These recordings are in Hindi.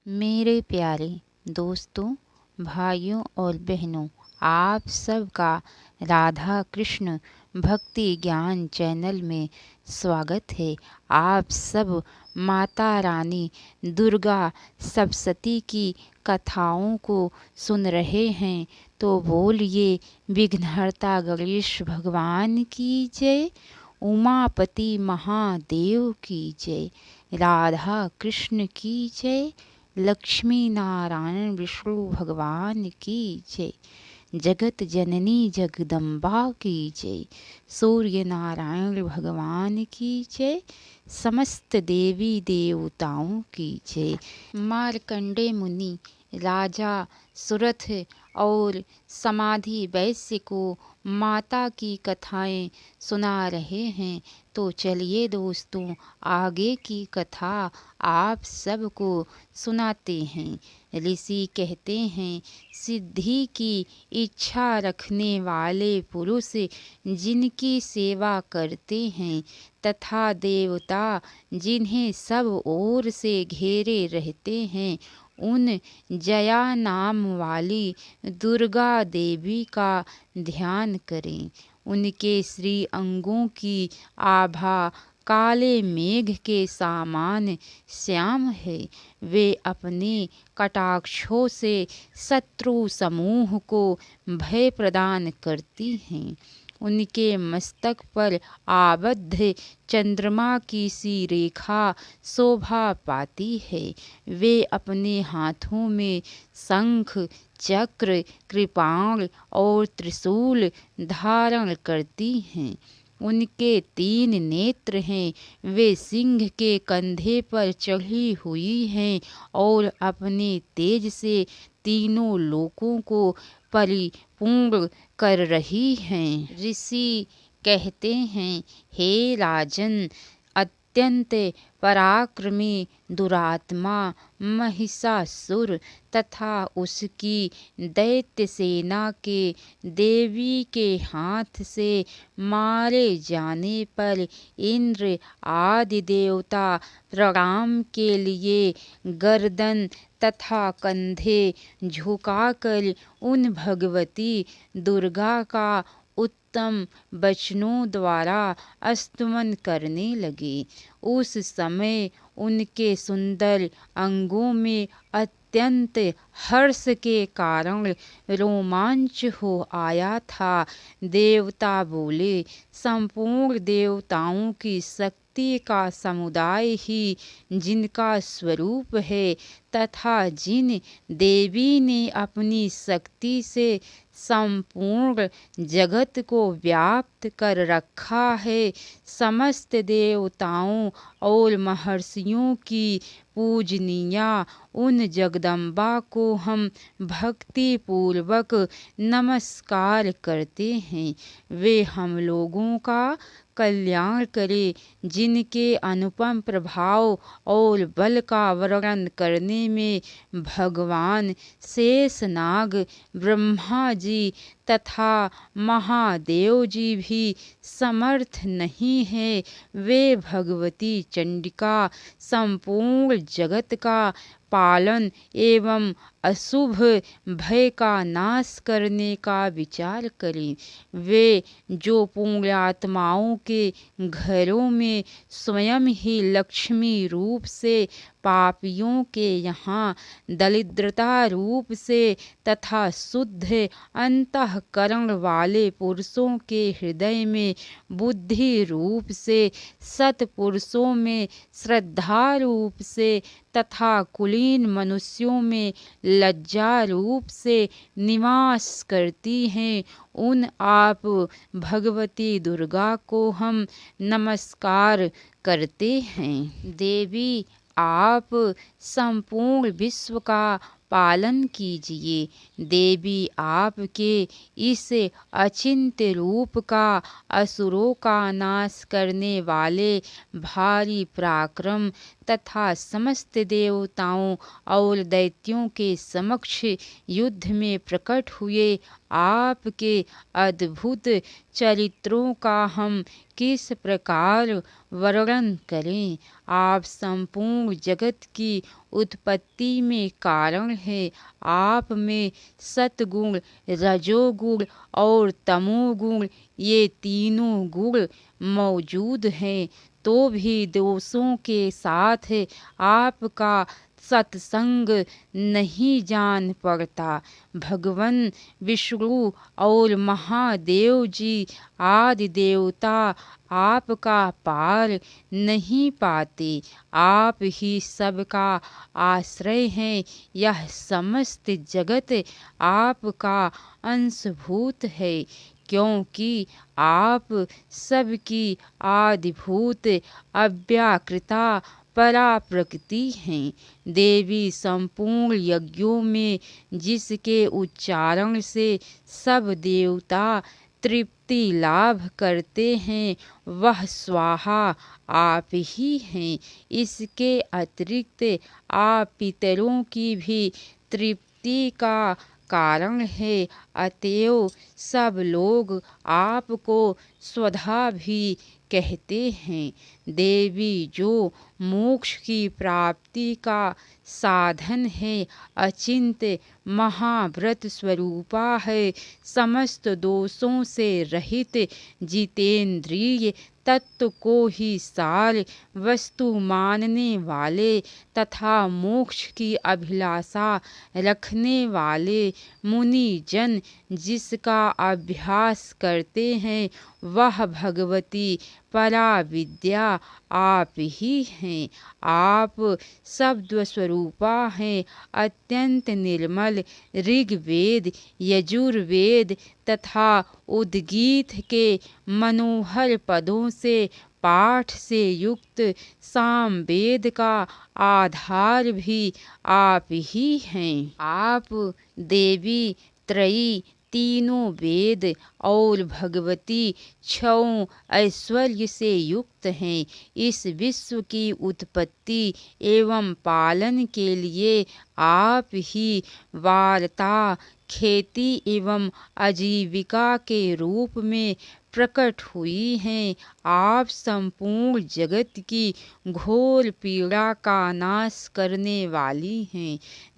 मेरे प्यारे दोस्तों, भाइयों और बहनों, आप सबका राधा कृष्ण भक्ति ज्ञान चैनल में स्वागत है। आप सब माता रानी दुर्गा सप्तशती की कथाओं को सुन रहे हैं, तो बोलिए विघ्नहर्ता गणेश भगवान की जय, उमापति महादेव की जय, राधा कृष्ण की जय, लक्ष्मी नारायण विष्णु भगवान की जय, जगत जननी जगदम्बा की जय, सूर्य नारायण भगवान की जय, समस्त देवी देवताओं की जय। मार्कंडे मुनि राजा सुरथ और समाधि वैश्य को माता की कथाएं सुना रहे हैं। तो चलिए दोस्तों, आगे की कथा आप सबको सुनाते हैं। ऋषि कहते हैं, सिद्धि की इच्छा रखने वाले पुरुष जिनकी सेवा करते हैं तथा देवता जिन्हें सब ओर से घेरे रहते हैं, उन जया नाम वाली दुर्गा देवी का ध्यान करें। उनके श्री अंगों की आभा काले मेघ के समान श्याम है। वे अपने कटाक्षों से शत्रु समूह को भय प्रदान करती हैं। उनके मस्तक पर आबद्ध चंद्रमा की सी रेखा शोभा पाती है। वे अपने हाथों में शंख, चक्र, कृपाण और त्रिशूल धारण करती हैं। उनके 3 नेत्र हैं। वे सिंह के कंधे पर चढ़ी हुई हैं और अपने तेज से तीनों लोकों को परिपूर्ण कर रही हैं। ऋषि कहते हैं, हे राजन, अत्यंत पराक्रमी दुरात्मा महिषासुर तथा उसकी दैत्य सेना के देवी के हाथ से मारे जाने पर इंद्र आदि देवता प्रणाम के लिए गर्दन तथा कंधे झुकाकर उन भगवती दुर्गा का उत्तम वचनों द्वारा स्तुति करने लगे। उस समय उनके सुंदर अंगों में अत्यंत हर्ष के कारण रोमांच हो आया था। देवता बोले, संपूर्ण देवताओं की शक्ति का समुदाय ही जिनका स्वरूप है तथा जिन देवी ने अपनी शक्ति से संपूर्ण जगत को व्याप्त कर रखा है, समस्त देवताओं और महर्षियों की पूजनीया उन जगदम्बा को हम भक्ति पूर्वक नमस्कार करते हैं। वे हम लोगों का कल्याण करे। जिनके अनुपम प्रभाव और बल का वर्णन करने में भगवान शेषनाग, ब्रह्मा जी तथा महादेव जी भी समर्थ नहीं है, वे भगवती चंडिका संपूर्ण जगत का पालन एवं अशुभ भय का नाश करने का विचार करें। वे जो पुण्यात्माओं के घरों में स्वयं ही लक्ष्मी रूप से, पापियों के यहाँ दरिद्रता रूप से तथा शुद्ध अंतःकरण वाले पुरुषों के हृदय में बुद्धि रूप से, सत्पुरुषों में श्रद्धा रूप से तथा कुलीन मनुष्यों में लज्जा रूप से निवास करती हैं, उन आप भगवती दुर्गा को हम नमस्कार करते हैं। देवी, आप संपूर्ण विश्व का पालन कीजिए। देवी, आपके इस अचिंत्य रूप का असुरों का नाश करने वाले भारी पराक्रम तथा समस्त देवताओं और दैत्यों के समक्ष युद्ध में प्रकट हुए आपके अद्भुत चरित्रों का हम किस प्रकार वर्णन करें। आप संपूर्ण जगत की उत्पत्ति में कारण है। आप में सतगुण, रजोगुण और तमोगुण ये तीनों गुण मौजूद हैं, तो भी दोषों के साथ आपका सत्संग नहीं जान पड़ता। भगवान विष्णु और महादेव जी आदि देवता आपका पार नहीं पाते। आप ही सबका आश्रय हैं। यह समस्त जगत आपका अंशभूत है, क्योंकि आप सबकी आदिभूत अव्याकृता पराप्रकृति हैं। देवी संपूर्ण यज्ञों में जिसके उच्चारण से सब देवता तृप्ति लाभ करते हैं, वह स्वाहा आप ही हैं। इसके अतिरिक्त आप पितरों की भी तृप्ति का कारण है। अतएव सब लोग आपको स्वधा भी कहते हैं। देवी जो मोक्ष की प्राप्ति का साधन है, अचिंत्य महाव्रत स्वरूपा है, समस्त दोषों से रहित जितेंद्रिय तत्व को ही सार वस्तु मानने वाले तथा मोक्ष की अभिलाषा रखने वाले मुनि जन जिसका अभ्यास करते हैं, वह भगवती पराविद्या आप ही हैं। आप शब्द स्वरूपा हैं। अत्यंत निर्मल ऋग्वेद, यजुर्वेद तथा उद्गीत के मनोहर पदों से पाठ से युक्त सामवेद का आधार भी आप ही हैं। आप देवी त्रयी, तीनों वेद और भगवती छहों ऐश्वर्य से युक्त हैं। इस विश्व की उत्पत्ति एवं पालन के लिए आप ही वार्ता, खेती एवं आजीविका के रूप में प्रकट हुई हैं। आप संपूर्ण जगत की घोर पीड़ा का नाश करने वाली हैं।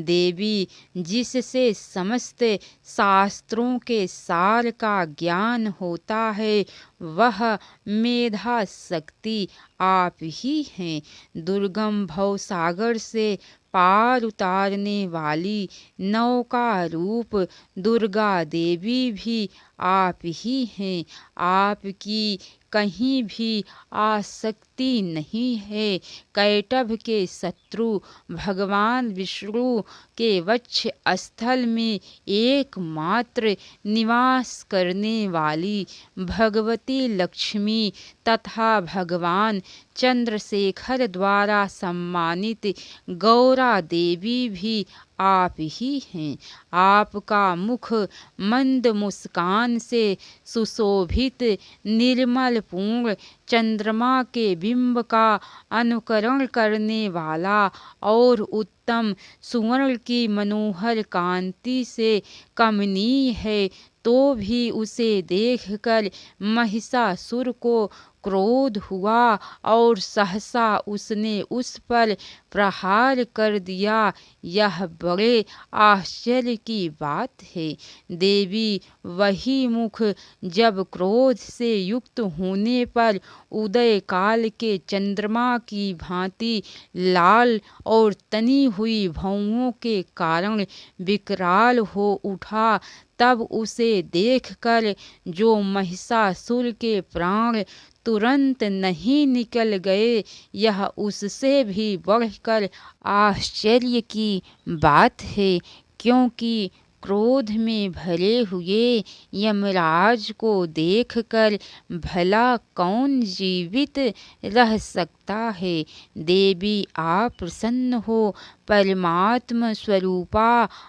देवी जिससे समस्त शास्त्रों के सार का ज्ञान होता है, वह मेधा शक्ति आप ही हैं। दुर्गम भवसागर से पार उतारने वाली नौका रूप दुर्गा देवी भी आप ही हैं। आपकी कहीं भी आसक्ति नहीं है। कैटभ के शत्रु भगवान विष्णु के वक्ष स्थल में एकमात्र निवास करने वाली भगवती लक्ष्मी तथा भगवान चंद्रशेखर द्वारा सम्मानित गौरा देवी भी आप ही हैं। आपका मुख मंद मुस्कान से सुशोभित निर्मल पूर्ण चंद्रमा के बिंब का अनुकरण करने वाला और उत्तम सुवर्ण की मनोहर कांति से कमनीय है, तो भी उसे देखकर महिषासुर को क्रोध हुआ और सहसा उसने उस पर प्रहार कर दिया। यह बड़े आश्चर्य की बात है। देवी वही मुख जब क्रोध से युक्त होने पर उदय काल के चंद्रमा की भांति लाल और तनी हुई भौहों के कारण विकराल हो उठा, तब उसे देखकर जो महिषासुर के प्राण तुरंत नहीं निकल गए, यह उससे भी बढ़कर आश्चर्य की बात है, क्योंकि क्रोध में भरे हुए यमराज को देखकर भला कौन जीवित रह सकता है। देवी आप प्रसन्न हो, परमात्म स्वरूपा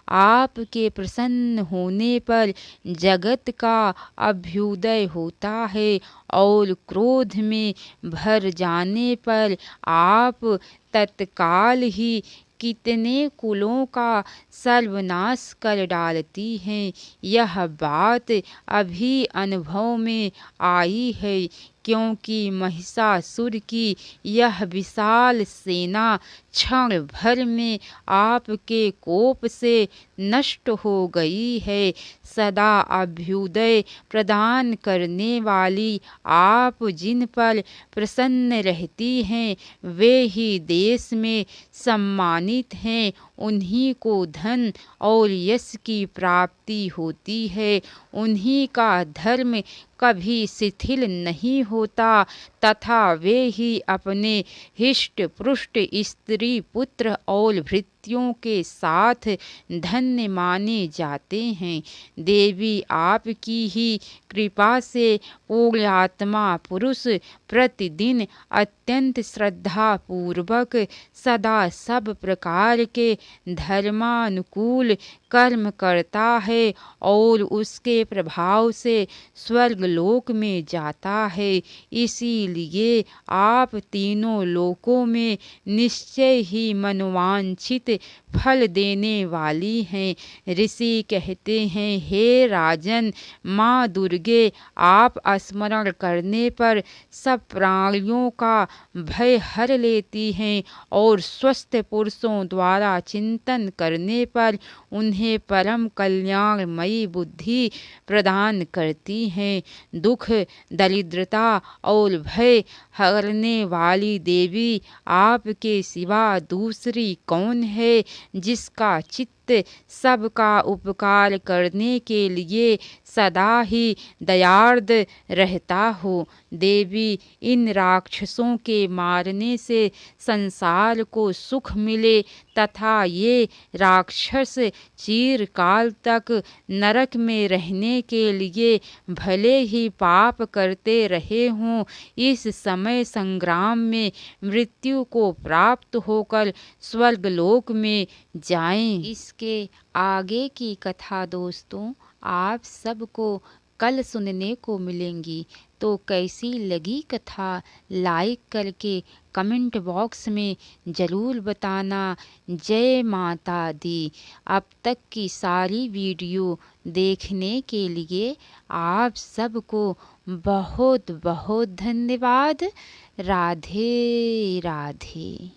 आपके प्रसन्न होने पर जगत का अभ्युदय होता है और क्रोध में भर जाने पर आप तत्काल ही कितने कुलों का सर्वनाश कर डालती हैं। यह बात अभी अनुभव में आई है, क्योंकि महिषासुर की यह विशाल सेना क्षण भर में आपके कोप से नष्ट हो गई है। सदा अभ्युदय प्रदान करने वाली आप जिन पर प्रसन्न रहती हैं, वे ही देश में सम्मानित हैं। उन्हीं को धन और यश की प्राप्ति होती है। उन्हीं का धर्म कभी शिथिल नहीं होता तथा वे ही अपने हिष्ट पृष्ठ स्त्री पुत्र और भृत्यों के साथ धन्य माने जाते हैं। देवी आपकी ही कृपा से पूर्णात्मा पुरुष प्रतिदिन अत्यंत श्रद्धा पूर्वक सदा सब प्रकार के धर्मानुकूल कर्म करता है और उसके प्रभाव से स्वर्गलोक में जाता है। इसीलिए आप तीनों लोकों में निश्चय ही मनोवांछित फल देने वाली हैं। ऋषि कहते हैं, हे राजन, माँ दुर्गे आप स्मरण करने पर सब प्राणियों का भय हर लेती हैं और स्वस्थ पुरुषों द्वारा चिंतन करने पर उन्हें परम कल्याणमयी बुद्धि प्रदान करती हैं। दुख, दरिद्रता और भय हरने वाली देवी आपके सिवा दूसरी कौन है, जिसका चित्त सबका उपकार करने के लिए सदा ही दयार्द रहता हो। देवी, इन राक्षसों के मारने से संसार को सुख मिले तथा ये राक्षस चिरकाल तक नरक में रहने के लिए भले ही पाप करते रहे हों, इस समय संग्राम में मृत्यु को प्राप्त होकर स्वर्गलोक में जाएं। इसके आगे की कथा दोस्तों आप सबको कल सुनने को मिलेंगी। तो कैसी लगी कथा लाइक करके कमेंट बॉक्स में ज़रूर बताना। जय माता दी। अब तक की सारी वीडियो देखने के लिए आप सबको बहुत बहुत धन्यवाद। राधे राधे।